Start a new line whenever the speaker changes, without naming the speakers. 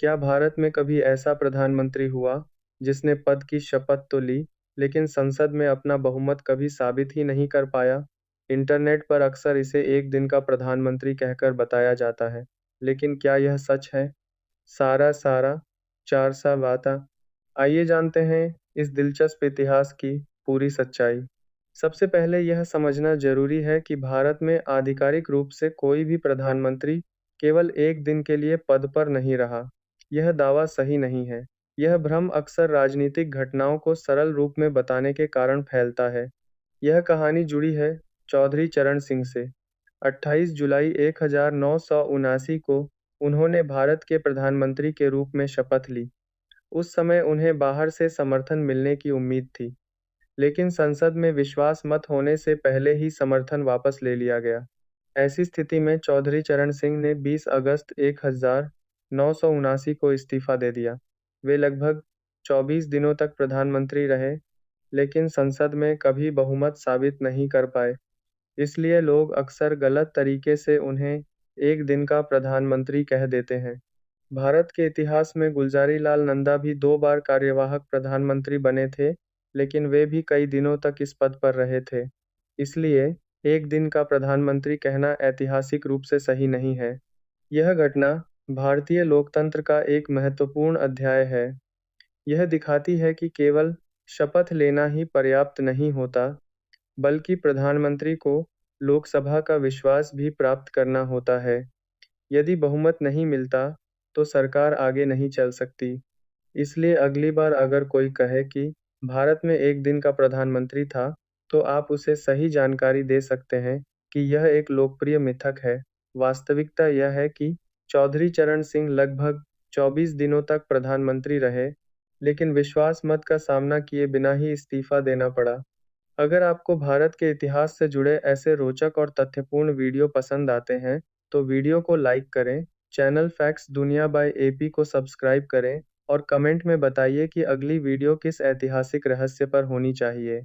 क्या भारत में कभी ऐसा प्रधानमंत्री हुआ जिसने पद की शपथ तो ली, लेकिन संसद में अपना बहुमत कभी साबित ही नहीं कर पाया? इंटरनेट पर अक्सर इसे एक दिन का प्रधानमंत्री कहकर बताया जाता है, लेकिन क्या यह सच है? सारा सारा चार सा वाता। आइए जानते हैं इस दिलचस्प इतिहास की पूरी सच्चाई। सबसे पहले यह समझना जरूरी है कि भारत में आधिकारिक रूप से कोई भी प्रधानमंत्री केवल एक दिन के लिए पद पर नहीं रहा। यह दावा सही नहीं है। यह भ्रम अक्सर राजनीतिक घटनाओं को सरल रूप में बताने के कारण फैलता है। यह कहानी जुड़ी है चौधरी चरण सिंह से। 28 जुलाई 1979 को उन्होंने भारत के प्रधानमंत्री के रूप में शपथ ली। उस समय उन्हें बाहर से समर्थन मिलने की उम्मीद थी, लेकिन संसद में विश्वास मत होने से पहले ही समर्थन वापस ले लिया गया। ऐसी स्थिति में चौधरी चरण सिंह ने 20 अगस्त 1979 को इस्तीफा दे दिया। वे लगभग 24 दिनों तक प्रधानमंत्री रहे, लेकिन संसद में कभी बहुमत साबित नहीं कर पाए। इसलिए लोग अक्सर गलत तरीके से उन्हें एक दिन का प्रधानमंत्री कह देते हैं। भारत के इतिहास में गुलजारी लाल नंदा भी 2 बार कार्यवाहक प्रधानमंत्री बने थे, लेकिन वे भी कई दिनों तक इस पद पर रहे थे। इसलिए एक दिन का प्रधानमंत्री कहना ऐतिहासिक रूप से सही नहीं है। यह घटना भारतीय लोकतंत्र का एक महत्वपूर्ण अध्याय है। यह दिखाती है कि केवल शपथ लेना ही पर्याप्त नहीं होता, बल्कि प्रधानमंत्री को लोकसभा का विश्वास भी प्राप्त करना होता है। यदि बहुमत नहीं मिलता, तो सरकार आगे नहीं चल सकती। इसलिए अगली बार अगर कोई कहे कि भारत में एक दिन का प्रधानमंत्री था, तो आप उसे सही जानकारी दे सकते हैं कि यह एक लोकप्रिय मिथक है। वास्तविकता यह है कि चौधरी चरण सिंह लगभग 24 दिनों तक प्रधानमंत्री रहे, लेकिन विश्वास मत का सामना किए बिना ही इस्तीफा देना पड़ा। अगर आपको भारत के इतिहास से जुड़े ऐसे रोचक और तथ्यपूर्ण वीडियो पसंद आते हैं, तो वीडियो को लाइक करें, चैनल फैक्ट्स दुनिया बाय एपी को सब्सक्राइब करें और कमेंट में बताइए कि अगली वीडियो किस ऐतिहासिक रहस्य पर होनी चाहिए।